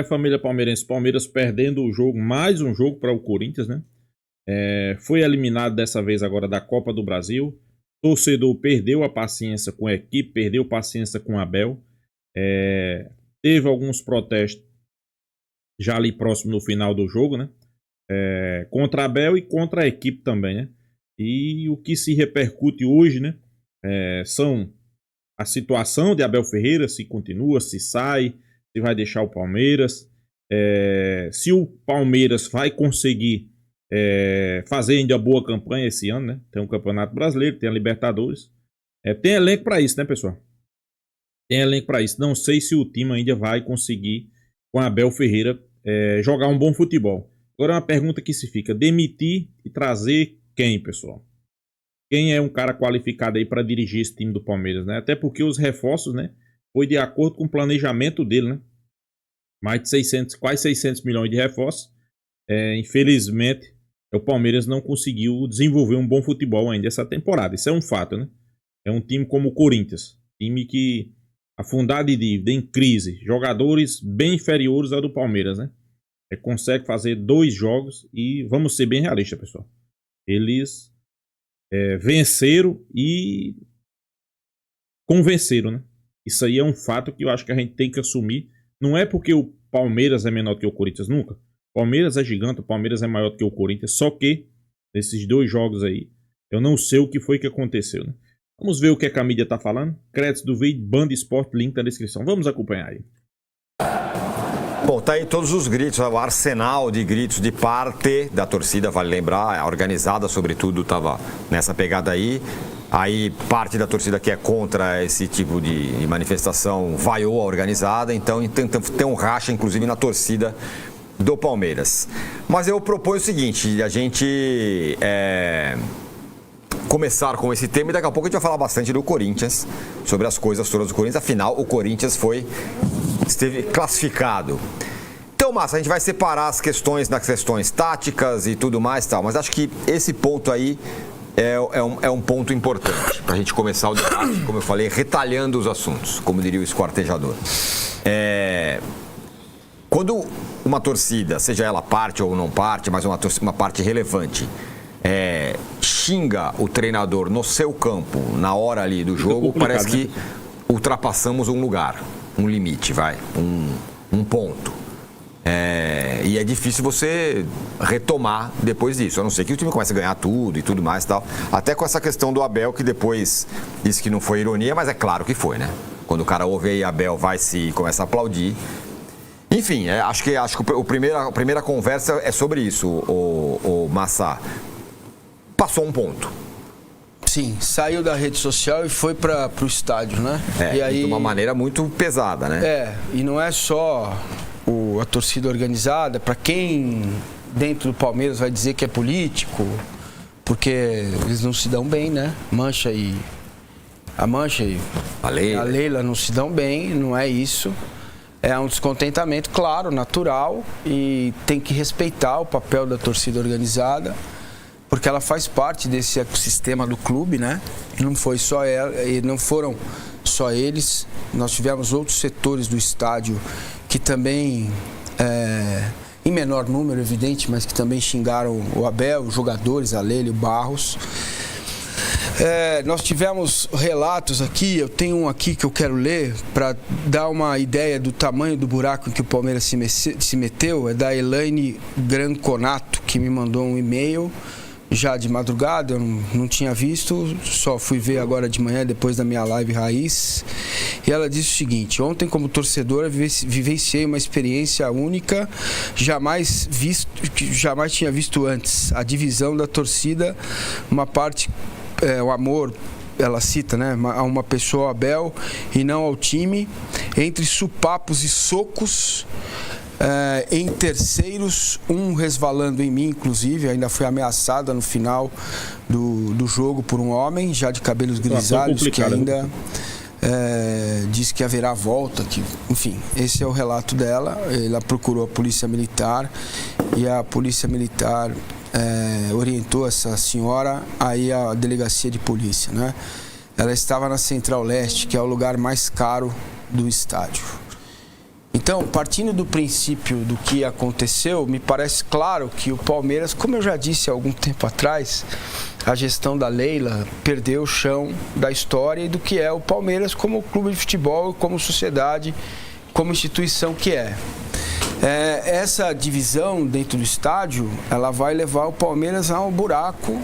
Família palmeirense, Palmeiras perdendo o jogo, mais um jogo para o Corinthians, né? Foi eliminado dessa vez agora da Copa do Brasil. Torcedor perdeu a paciência com a equipe, perdeu paciência com o Abel. Teve alguns protestos já ali próximo no final do jogo, né? Contra a Abel e contra a equipe também, né? E o que se repercute hoje, né? São a situação de Abel Ferreira, se continua, se sai, se vai deixar o Palmeiras, se o Palmeiras vai conseguir fazer ainda boa campanha esse ano, né? Tem o Campeonato Brasileiro, tem a Libertadores. Tem elenco para isso, né, pessoal? Tem elenco para isso. Não sei se o time ainda vai conseguir, com Abel Ferreira, jogar um bom futebol. Agora é uma pergunta que se fica: demitir e trazer quem, pessoal? Quem é um cara qualificado aí para dirigir esse time do Palmeiras, né? Até porque os reforços, né? Foi de acordo com o planejamento dele, né? Mais de 600, quase 600 milhões de reforços. Infelizmente, o Palmeiras não conseguiu desenvolver um bom futebol ainda essa temporada. Isso é um fato, né? É um time como o Corinthians. Time que, afundado em dívida, em crise, jogadores bem inferiores ao do Palmeiras, né? Consegue fazer 2 jogos e vamos ser bem realistas, pessoal. Eles venceram e convenceram, né? Isso aí é um fato que eu acho que a gente tem que assumir. Não é porque o Palmeiras é menor que o Corinthians, nunca. O Palmeiras é gigante, o Palmeiras é maior que o Corinthians. Só que, nesses 2 jogos aí, eu não sei o que foi que aconteceu, né? Vamos ver o que a mídia tá falando. Créditos do vídeo, Band Esporte, link na descrição. Vamos acompanhar aí. Bom, tá aí todos os gritos, o arsenal de gritos de parte da torcida, vale lembrar, a organizada sobretudo estava nessa pegada aí. Aí parte da torcida que é contra esse tipo de manifestação vaiou a organizada, então tem um racha inclusive na torcida do Palmeiras. Mas eu proponho o seguinte, a gente começar com esse tema e daqui a pouco a gente vai falar bastante do Corinthians, sobre as coisas todas do Corinthians, afinal o Corinthians esteve classificado. Então, Massa, a gente vai separar as questões nas questões táticas e tudo mais, tal, mas acho que esse ponto aí é um ponto importante para a gente começar o debate, como eu falei, retalhando os assuntos, como diria o esquartejador. Quando uma torcida, seja ela parte ou não parte, mas uma parte relevante, xinga o treinador no seu campo, na hora ali do jogo, parece que ultrapassamos um lugar, um limite, um ponto. E é difícil você retomar depois disso, a não ser que o time comece a ganhar tudo e tudo mais e tal. Até com essa questão do Abel, que depois disse que não foi ironia, mas é claro que foi, né? Quando o cara ouve aí Abel começa a aplaudir. Enfim, acho que a primeira conversa é sobre isso, o Massa. Passou um ponto. Sim, saiu da rede social e foi para o estádio, né? E aí, de uma maneira muito pesada, né? E não é só a torcida organizada, para quem dentro do Palmeiras vai dizer que é político, porque eles não se dão bem, né? A Mancha e a Leila não se dão bem, não é isso. É um descontentamento, claro, natural, e tem que respeitar o papel da torcida organizada, porque ela faz parte desse ecossistema do clube, né? E não foi só ela, e não foram só eles. Nós tivemos outros setores do estádio que também, em menor número, evidente, mas que também xingaram o Abel, os jogadores, a Leila e o Barros. Nós tivemos relatos aqui, eu tenho um aqui que eu quero ler para dar uma ideia do tamanho do buraco em que o Palmeiras se meteu. É da Elaine Granconato, que me mandou um e-mail já de madrugada, eu não tinha visto, só fui ver agora de manhã, depois da minha live raiz. E ela disse o seguinte: ontem, como torcedora, vivenciei uma experiência única, jamais tinha visto antes. A divisão da torcida, uma parte, o amor, ela cita, né, a uma pessoa, Abel, e não ao time, entre supapos e socos. Em terceiros, um resvalando em mim, inclusive, ainda fui ameaçada no final do jogo por um homem, já de cabelos grisalhos, que ainda diz que haverá volta. Enfim, esse é o relato dela. Ela procurou a polícia militar e a polícia militar orientou essa senhora aí à delegacia de polícia, né? Ela estava na Central Leste, que é o lugar mais caro do estádio. Então, partindo do princípio do que aconteceu, me parece claro que o Palmeiras, como eu já disse há algum tempo atrás, a gestão da Leila perdeu o chão da história e do que é o Palmeiras como clube de futebol, como sociedade, como instituição que é. Essa divisão dentro do estádio, ela vai levar o Palmeiras a um buraco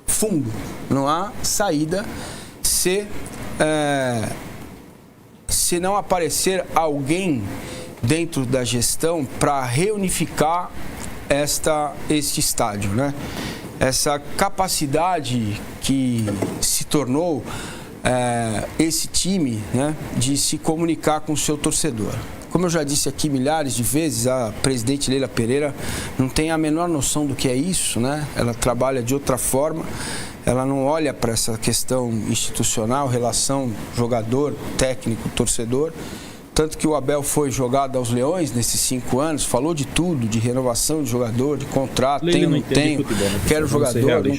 fundo. Não há saída se não aparecer alguém dentro da gestão para reunificar este estádio, né? Essa capacidade que se tornou esse time, né, de se comunicar com o seu torcedor. Como eu já disse aqui milhares de vezes, a presidente Leila Pereira não tem a menor noção do que é isso, né? Ela trabalha de outra forma, ela não olha para essa questão institucional, relação jogador, técnico, torcedor. Tanto que o Abel foi jogado aos leões nesses 5 anos, falou de tudo, de renovação de jogador, de contrato, tenho, não tenho, quero jogador, não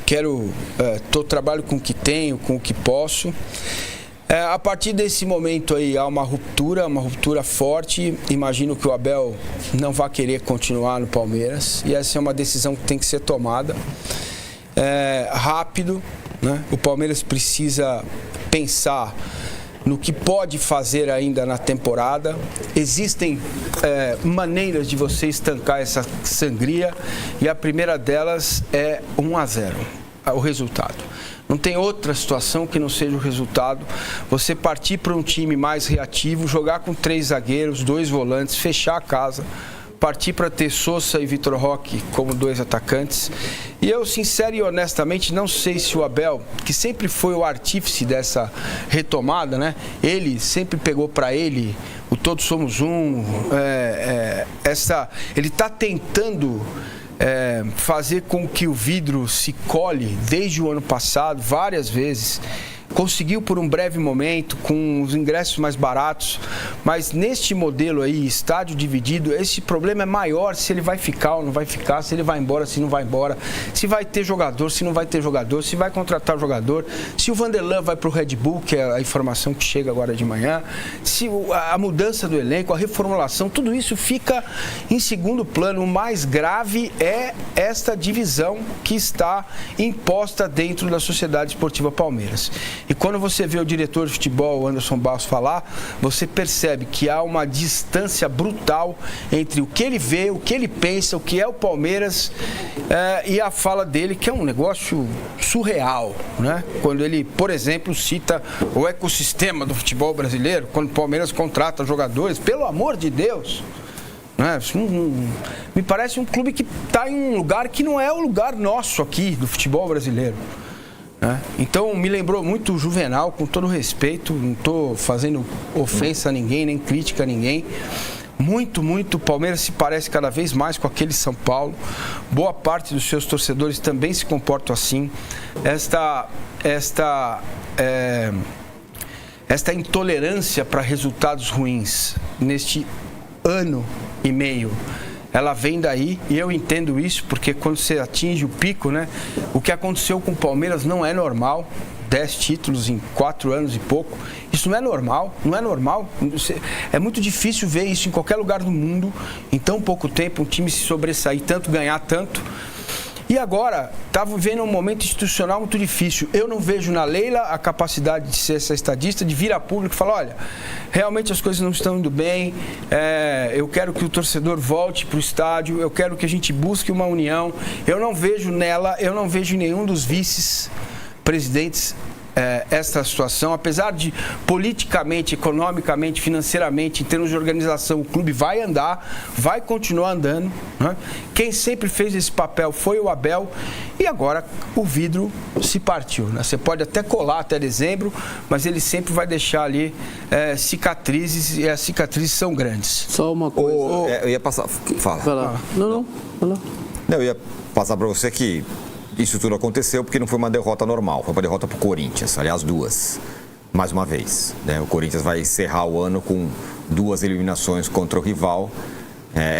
quero, trabalho com o que tenho, com o que posso. A partir desse momento aí há uma ruptura forte. Imagino que o Abel não vai querer continuar no Palmeiras e essa é uma decisão que tem que ser tomada rápido, né? O Palmeiras precisa pensar no que pode fazer ainda na temporada. Existem maneiras de você estancar essa sangria e a primeira delas é 1-0, o resultado. Não tem outra situação que não seja o resultado. Você partir para um time mais reativo, jogar com 3 zagueiros, 2 volantes, fechar a casa, partir para ter Sousa e Vitor Roque como 2 atacantes. E eu, sincero e honestamente, não sei se o Abel, que sempre foi o artífice dessa retomada, né? Ele sempre pegou para ele o todos somos um. Ele está tentando fazer com que o vidro se cole desde o ano passado, várias vezes. Conseguiu por um breve momento, com os ingressos mais baratos, mas neste modelo aí, estádio dividido, esse problema é maior se ele vai ficar ou não vai ficar, se ele vai embora, se não vai embora, se vai ter jogador, se não vai ter jogador, se vai contratar o jogador, se o Vanderlan vai para o Red Bull, que é a informação que chega agora de manhã, se a mudança do elenco, a reformulação, tudo isso fica em segundo plano. O mais grave é esta divisão que está imposta dentro da Sociedade Esportiva Palmeiras. E quando você vê o diretor de futebol, Anderson Barros, falar, você percebe que há uma distância brutal entre o que ele vê, o que ele pensa, o que é o Palmeiras e a fala dele, que é um negócio surreal, né? Quando ele, por exemplo, cita o ecossistema do futebol brasileiro, quando o Palmeiras contrata jogadores, pelo amor de Deus, né? Me parece um clube que está em um lugar que não é o lugar nosso aqui do futebol brasileiro. Então me lembrou muito o Juvenal, com todo respeito, não estou fazendo ofensa a ninguém, nem crítica a ninguém. Muito, o Palmeiras se parece cada vez mais com aquele São Paulo. Boa parte dos seus torcedores também se comportam assim. Esta intolerância para resultados ruins neste ano e meio, ela vem daí, e eu entendo isso, porque quando você atinge o pico, né? O que aconteceu com o Palmeiras não é normal. 10 títulos em 4 anos e pouco. Isso não é normal, não é normal. É muito difícil ver isso em qualquer lugar do mundo, em tão pouco tempo, um time se sobressair tanto, ganhar tanto. E agora, está vivendo um momento institucional muito difícil. Eu não vejo na Leila a capacidade de ser essa estadista, de vir a público e falar, olha, realmente as coisas não estão indo bem, eu quero que o torcedor volte para o estádio, eu quero que a gente busque uma união. Eu não vejo nela, eu não vejo em nenhum dos vice-presidentes esta situação, apesar de politicamente, economicamente, financeiramente, em termos de organização, o clube vai andar, vai continuar andando, né? Quem sempre fez esse papel foi o Abel e agora o vidro se partiu, né? Você pode até colar até dezembro, mas ele sempre vai deixar ali cicatrizes e as cicatrizes são grandes. Só uma coisa. Eu ia passar. Fala. Vai lá. Não. Eu ia passar para você que isso tudo aconteceu porque não foi uma derrota normal, foi uma derrota para o Corinthians, aliás, 2, mais uma vez, né? O Corinthians vai encerrar o ano com 2 eliminações contra o rival,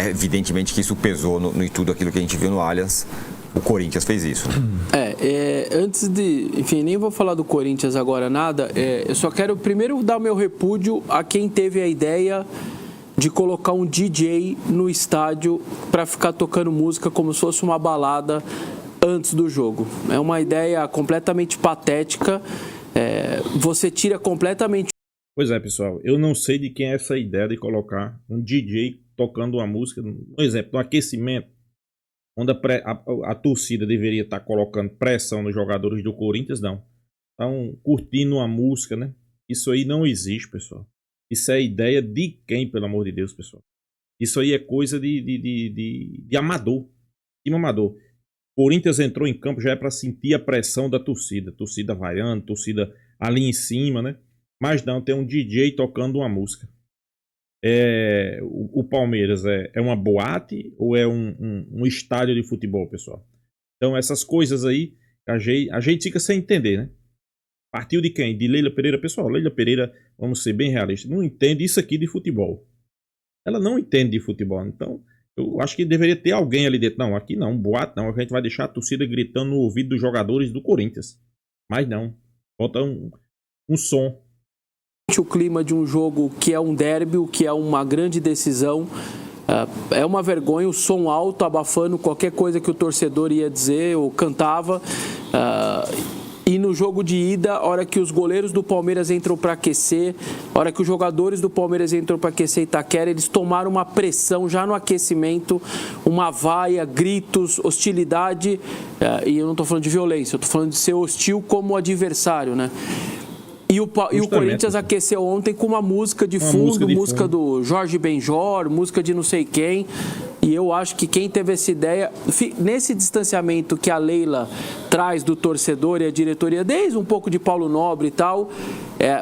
evidentemente que isso pesou em tudo aquilo que a gente viu no Allianz, O Corinthians fez isso. Antes de... Enfim, nem vou falar do Corinthians agora nada. Eu só quero primeiro dar o meu repúdio a quem teve a ideia de colocar um DJ no estádio para ficar tocando música como se fosse uma balada antes do jogo. É uma ideia completamente patética. Você tira completamente... Pois é, pessoal. Eu não sei de quem é essa ideia de colocar um DJ tocando uma música. Por exemplo, no aquecimento, onde a torcida deveria estar colocando pressão nos jogadores do Corinthians, não. Estão curtindo uma música, né? Isso aí não existe, pessoal. Isso é ideia de quem, pelo amor de Deus, pessoal? Isso aí é coisa de amador. Time amador. Corinthians entrou em campo já é para sentir a pressão da torcida. Torcida vaiando, torcida ali em cima, né? Mas não, tem um DJ tocando uma música. O Palmeiras é uma boate ou é um estádio de futebol, pessoal? Então essas coisas aí a gente fica sem entender, né? Partiu de quem? De Leila Pereira. Pessoal, Leila Pereira, vamos ser bem realistas, não entende isso aqui de futebol. Ela não entende de futebol. Então eu acho que deveria ter alguém ali dentro. Não, aqui não, boate não. A gente vai deixar a torcida gritando no ouvido dos jogadores do Corinthians. Mas não. Bota um som. O clima de um jogo que é um derby, que é uma grande decisão. É uma vergonha o som alto abafando qualquer coisa que o torcedor ia dizer ou cantava. E no jogo de ida, a hora que os goleiros do Palmeiras entram para aquecer, a hora que os jogadores do Palmeiras entram para aquecer Itaquera, eles tomaram uma pressão já no aquecimento, uma vaia, gritos, hostilidade. E eu não estou falando de violência, eu estou falando de ser hostil como adversário, né? E o Corinthians aqueceu ontem com uma música de fundo, música do Jorge Benjor, música de não sei quem. E eu acho que quem teve essa ideia, nesse distanciamento que a Leila traz do torcedor e a diretoria, desde um pouco de Paulo Nobre e tal,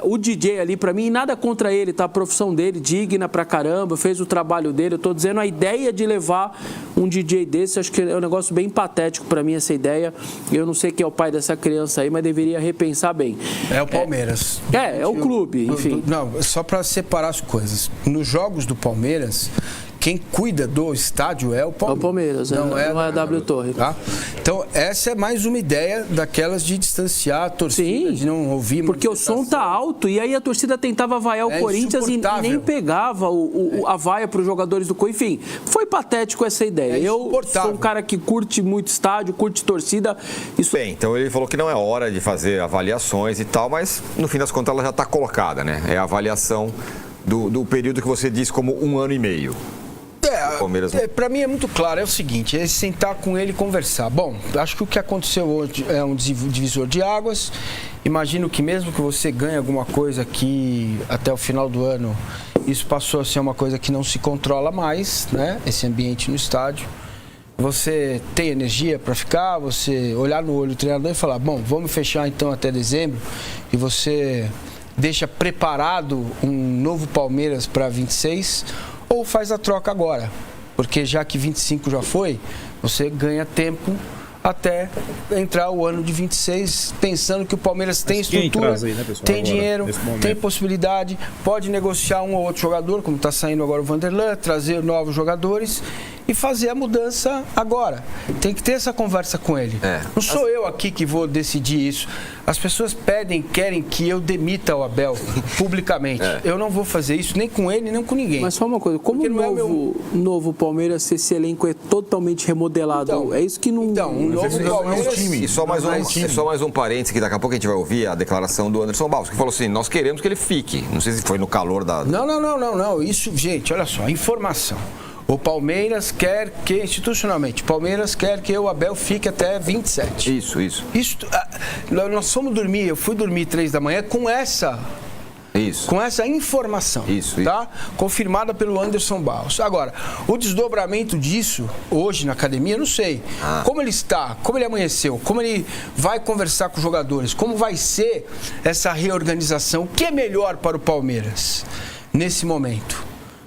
o DJ ali, pra mim, nada contra ele, tá? A profissão dele, digna pra caramba, fez o trabalho dele. Eu tô dizendo, a ideia de levar um DJ desse, acho que é um negócio bem patético pra mim, essa ideia. Eu não sei quem é o pai dessa criança aí, mas deveria repensar bem. É o Palmeiras. É o clube, enfim. Não, só pra separar as coisas. Nos jogos do Palmeiras, quem cuida do estádio é o Palmeiras. É o Palmeiras, não é a W Torre. Tá? Então, essa é mais uma ideia daquelas de distanciar a torcida, de não ouvir. Porque o som tá alto e aí a torcida tentava vaiar o Corinthians e nem pegava a vaia para os jogadores do Corinthians. Enfim, foi patético essa ideia. Eu sou um cara que curte muito estádio, curte torcida. Bem, então ele falou que não é hora de fazer avaliações e tal, mas no fim das contas ela já está colocada, né? É a avaliação do período que você disse como 1 ano e meio. Para mim é muito claro, é o seguinte, é sentar com ele e conversar. Bom, acho que o que aconteceu hoje é um divisor de águas. Imagino que mesmo que você ganhe alguma coisa aqui até o final do ano, isso passou a ser uma coisa que não se controla mais, né? Esse ambiente no estádio. Você tem energia para ficar, você olhar no olho do treinador e falar, bom, vamos fechar então até dezembro, e você deixa preparado um novo Palmeiras para 26, ou faz a troca agora, porque já que 25 já foi, você ganha tempo até entrar o ano de 26, pensando que o Palmeiras tem estrutura, aí, né, pessoal, tem dinheiro, tem possibilidade, pode negociar um ou outro jogador, como está saindo agora o Vanderlan, trazer novos jogadores e fazer a mudança agora. Tem que ter essa conversa com ele. Não sou eu aqui que vou decidir isso. As pessoas querem que eu demita o Abel publicamente. Eu não vou fazer isso nem com ele, nem com ninguém. Mas só uma coisa, como o novo Palmeiras, se esse elenco é totalmente remodelado, então, é isso que não... Então, um novo Palmeiras... E só mais um parênteses, que daqui a pouco a gente vai ouvir a declaração do Anderson Barros, que falou assim, nós queremos que ele fique. Não sei se foi no calor da... Não. Isso, gente, olha só, informação. O Palmeiras quer que, institucionalmente, o Palmeiras quer que o Abel fique até 27. Isso. Nós fomos dormir, eu fui dormir 3 da manhã com essa informação, tá? Confirmada pelo Anderson Barros. Agora, o desdobramento disso, hoje na academia, eu não sei. Como ele está, como ele amanheceu, como ele vai conversar com os jogadores, como vai ser essa reorganização, o que é melhor para o Palmeiras nesse momento?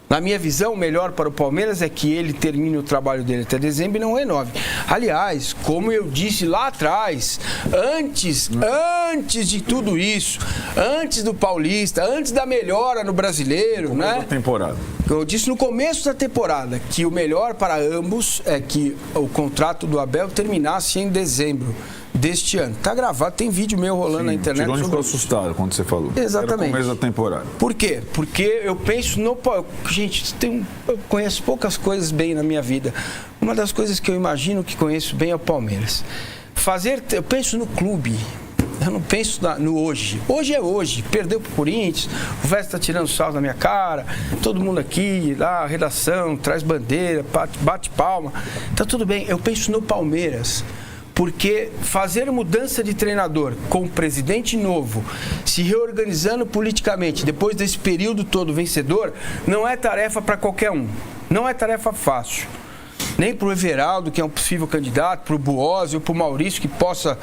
Na minha visão, o melhor para o Palmeiras é que ele termine o trabalho dele até dezembro e não renove. Aliás, como eu disse lá atrás, antes de tudo isso, antes do Paulista, antes da melhora no Brasileiro, né? Da temporada. Eu disse no começo da temporada que o melhor para ambos é que o contrato do Abel terminasse em dezembro deste ano. Tá gravado, tem vídeo meu rolando na internet. O Tirone ficou assustado quando você falou. Exatamente. Era o começo da temporada. Por quê? Porque eu penso no... Gente, eu conheço poucas coisas bem na minha vida. Uma das coisas que eu imagino que conheço bem é o Palmeiras. Eu penso no clube. Eu não penso no hoje. Hoje é hoje. Perdeu pro Corinthians, o Veste está tirando sal na minha cara, todo mundo aqui, lá, a redação, traz bandeira, bate palma. Tá tudo bem. Eu penso no Palmeiras. Porque fazer mudança de treinador com um presidente novo, se reorganizando politicamente, depois desse período todo vencedor, não é tarefa para qualquer um. Não é tarefa fácil. Nem para o Everaldo, que é um possível candidato, para o Buozzi ou para o Maurício, que possa,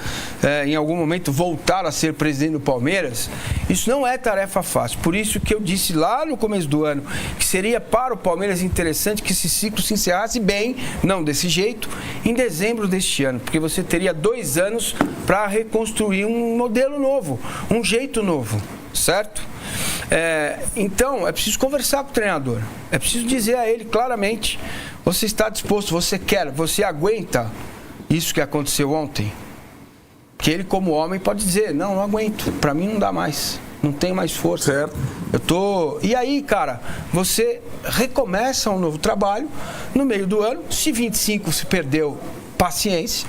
em algum momento, voltar a ser presidente do Palmeiras. Isso não é tarefa fácil. Por isso que eu disse lá no começo do ano que seria para o Palmeiras interessante que esse ciclo se encerrasse bem, não desse jeito, em dezembro deste ano. Porque você teria 2 anos para reconstruir um modelo novo, um jeito novo, certo? Então, é preciso conversar com o treinador. É preciso dizer a ele claramente: você está disposto, você quer, você aguenta isso que aconteceu ontem? Que ele, como homem, pode dizer: não aguento, para mim não dá mais, não tenho mais força. Certo. E aí, cara, você recomeça um novo trabalho no meio do ano. Se 25 se perdeu, paciência,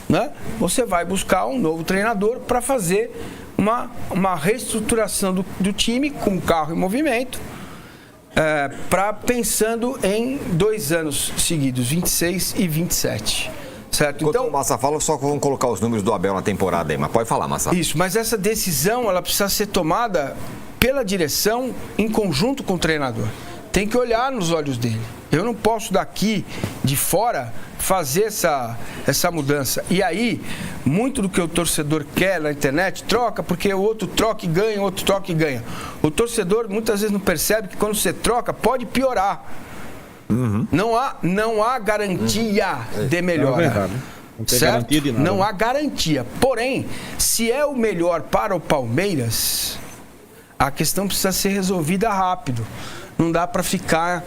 né? Você vai buscar um novo treinador para fazer uma reestruturação do time com o carro em movimento, pensando em 2 anos seguidos, 26 e 27. Certo? Enquanto o Massa fala, só vamos colocar os números do Abel na temporada aí, mas pode falar, Massa. Isso, mas essa decisão ela precisa ser tomada pela direção em conjunto com o treinador. Tem que olhar nos olhos dele. Eu não posso daqui, de fora, fazer essa mudança. E aí, muito do que o torcedor quer na internet, troca, porque o outro troca e ganha, o outro troca e ganha. O torcedor muitas vezes não percebe que quando você troca, pode piorar. Uhum. Não há garantia de melhora. Não tem garantia de nada. Não há garantia. Porém, se é o melhor para o Palmeiras, a questão precisa ser resolvida rápido. Não dá para ficar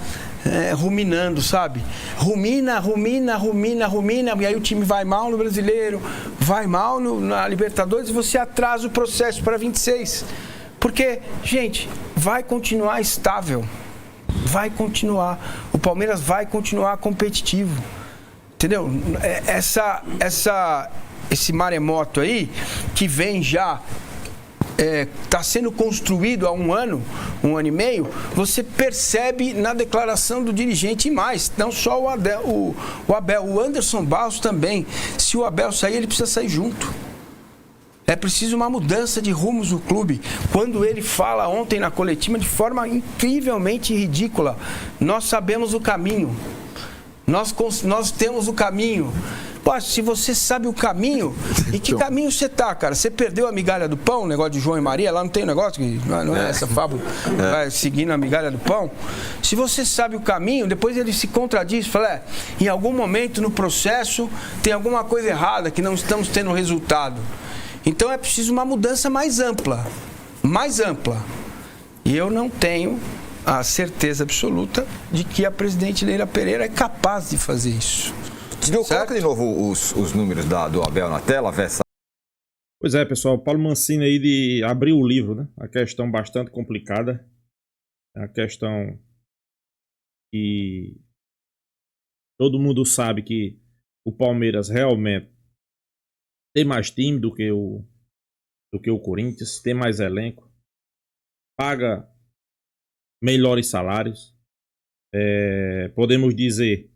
ruminando, sabe? Rumina, e aí o time vai mal no Brasileiro, vai mal na Libertadores e você atrasa o processo para 26. Porque, gente, vai continuar estável. Vai continuar. O Palmeiras vai continuar competitivo. Entendeu? Esse maremoto aí, que vem já... está sendo construído há 1 ano, 1 ano e meio, você percebe na declaração do dirigente e mais, não só o Abel, o Anderson Barros também. Se o Abel sair, ele precisa sair junto. É preciso uma mudança de rumos no clube. Quando ele fala ontem na coletiva de forma incrivelmente ridícula: nós sabemos o caminho, nós temos o caminho. Pô, se você sabe o caminho, e que caminho você tá, cara? Você perdeu a migalha do pão, o negócio de João e Maria, lá não tem negócio que não é essa fábula, vai seguindo a migalha do pão. Se você sabe o caminho, depois ele se contradiz, fala: em algum momento no processo tem alguma coisa errada, que não estamos tendo resultado. Então é preciso uma mudança mais ampla. E eu não tenho a certeza absoluta de que a presidente Leila Pereira é capaz de fazer isso. Coloca de novo os números do Abel na tela, Vessa. Pois é, pessoal, Paulo Mancini aí abriu o livro, né? A questão bastante complicada. A questão que todo mundo sabe que o Palmeiras realmente tem mais time do que o Corinthians, tem mais elenco, paga melhores salários. Podemos dizer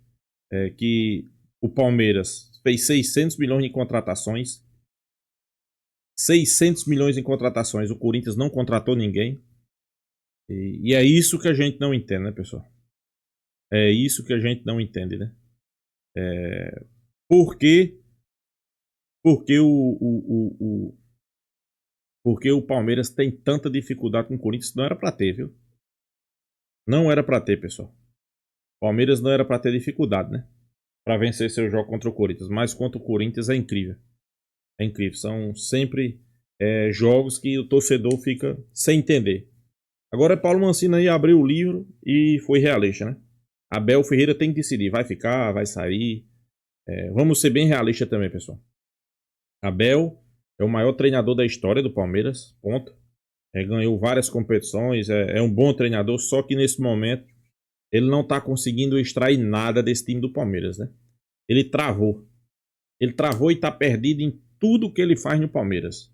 que o Palmeiras fez 600 milhões em contratações. 600 milhões em contratações. O Corinthians não contratou ninguém. E é isso que a gente não entende, né, pessoal? É isso que a gente não entende, né? Por que o Palmeiras tem tanta dificuldade com o Corinthians? Não era pra ter, viu? Não era para ter, pessoal. Palmeiras não era para ter dificuldade, né? Para vencer seu jogo contra o Corinthians. Mas contra o Corinthians é incrível. É incrível. São sempre jogos que o torcedor fica sem entender. Agora Paulo Mancini aí abriu o livro e foi realista, né? Abel Ferreira tem que decidir. Vai ficar, vai sair. Vamos ser bem realistas também, pessoal. Abel é o maior treinador da história do Palmeiras. Ponto. Ganhou várias competições. É um bom treinador. Só que nesse momento ele não está conseguindo extrair nada desse time do Palmeiras, né? Ele travou. Ele travou e está perdido em tudo que ele faz no Palmeiras.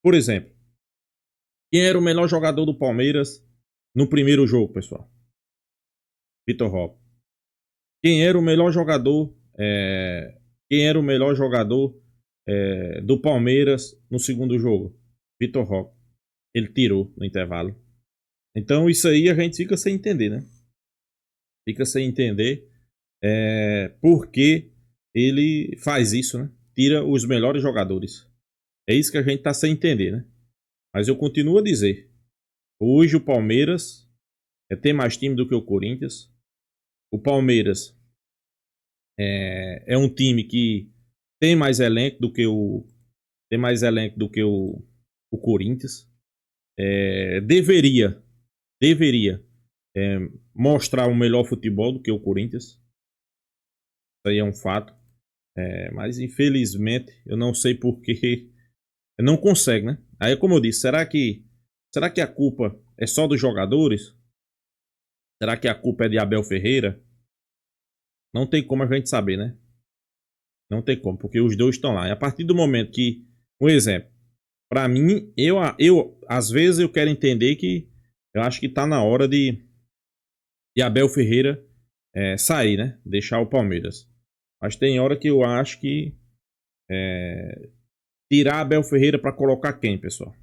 Por exemplo, quem era o melhor jogador do Palmeiras no primeiro jogo, pessoal? Vitor Roque. Quem era o melhor jogador? Quem era o melhor jogador do Palmeiras no segundo jogo? Vitor Roque. Ele tirou no intervalo. Então isso aí a gente fica sem entender, né? Fica sem entender por que ele faz isso, né? Tira os melhores jogadores. É isso que a gente tá sem entender, né? Mas eu continuo a dizer. Hoje o Palmeiras tem mais time do que o Corinthians. O Palmeiras é um time que tem mais elenco do que o Corinthians. Deveria mostrar um melhor futebol do que o Corinthians. Isso aí é um fato. Mas infelizmente eu não sei porque não consegue, né? Aí como eu disse, será que a culpa é só dos jogadores? Será que a culpa é de Abel Ferreira? Não tem como a gente saber, né? Não tem como, porque os dois estão lá. E a partir do momento que, um exemplo, para mim, eu às vezes eu quero entender que eu acho que tá na hora de Abel Ferreira sair, né? Deixar o Palmeiras. Mas tem hora que eu acho que tirar Abel Ferreira para colocar quem, pessoal?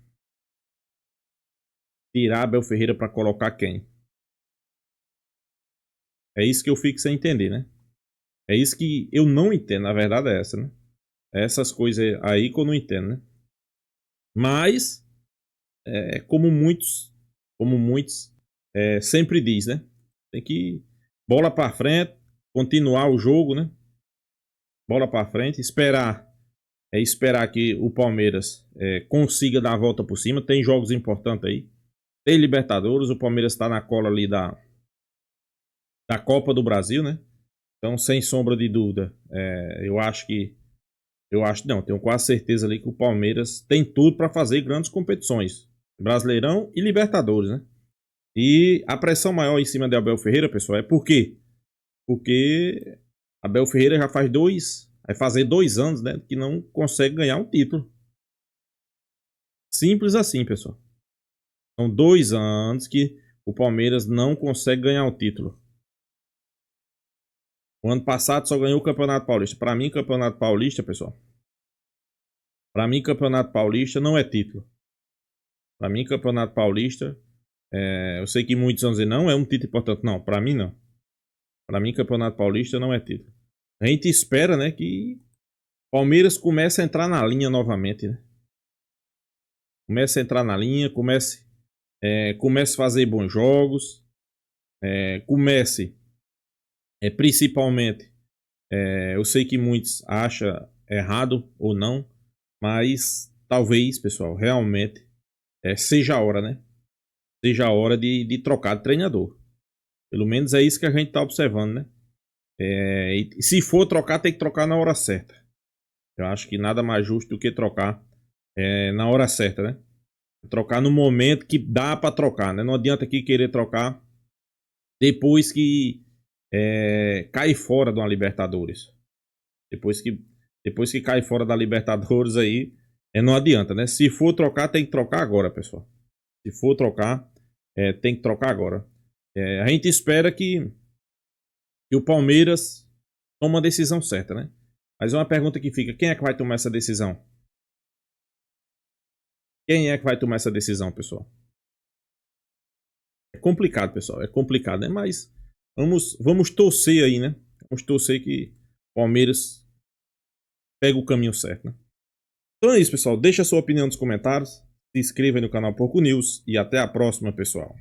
Tirar Abel Ferreira para colocar quem? É isso que eu fico sem entender, né? É isso que eu não entendo, na verdade é essa, né? Essas coisas aí que eu não entendo, né? Mas, como muitos sempre diz, né? Tem que bola para frente, continuar o jogo, né? Bola para frente, esperar que o Palmeiras consiga dar a volta por cima. Tem jogos importantes aí. Tem Libertadores, o Palmeiras está na cola ali da Copa do Brasil, né? Então, sem sombra de dúvida, tenho quase certeza ali que o Palmeiras tem tudo para fazer grandes competições. Brasileirão e Libertadores, né? E a pressão maior em cima de Abel Ferreira, pessoal, é por quê? Porque Abel Ferreira já vai fazer 2 anos, né, que não consegue ganhar um título. Simples assim, pessoal. São 2 anos que o Palmeiras não consegue ganhar um título. O ano passado só ganhou o Campeonato Paulista. Para mim, Campeonato Paulista, pessoal. Para mim, Campeonato Paulista não é título. Para mim, Campeonato Paulista, eu sei que muitos vão dizer, não é um título importante. Não, para mim não. Para mim, Campeonato Paulista não é título. A gente espera, né, que Palmeiras comece a entrar na linha novamente, né? Comece a entrar na linha, comece a fazer bons jogos, comece, principalmente, eu sei que muitos acham errado ou não, mas talvez, pessoal, realmente seja a hora, né? Seja a hora de trocar de treinador. Pelo menos é isso que a gente está observando, né? E se for trocar, tem que trocar na hora certa. Eu acho que nada mais justo do que trocar na hora certa, né? Trocar no momento que dá para trocar, né? Não adianta aqui querer trocar depois que cai fora de uma Libertadores. Depois que cai fora da Libertadores aí, não adianta, né? Se for trocar, tem que trocar agora, pessoal. Se for trocar, tem que trocar agora. A gente espera que o Palmeiras tome uma decisão certa, né? Mas é uma pergunta que fica, quem é que vai tomar essa decisão? Quem é que vai tomar essa decisão, pessoal? É complicado, pessoal. É complicado, né? Mas vamos torcer aí, né? Vamos torcer que o Palmeiras pegue o caminho certo, né? Então é isso, pessoal. Deixa a sua opinião nos comentários. Se inscreva aí no canal Porco News. E até a próxima, pessoal.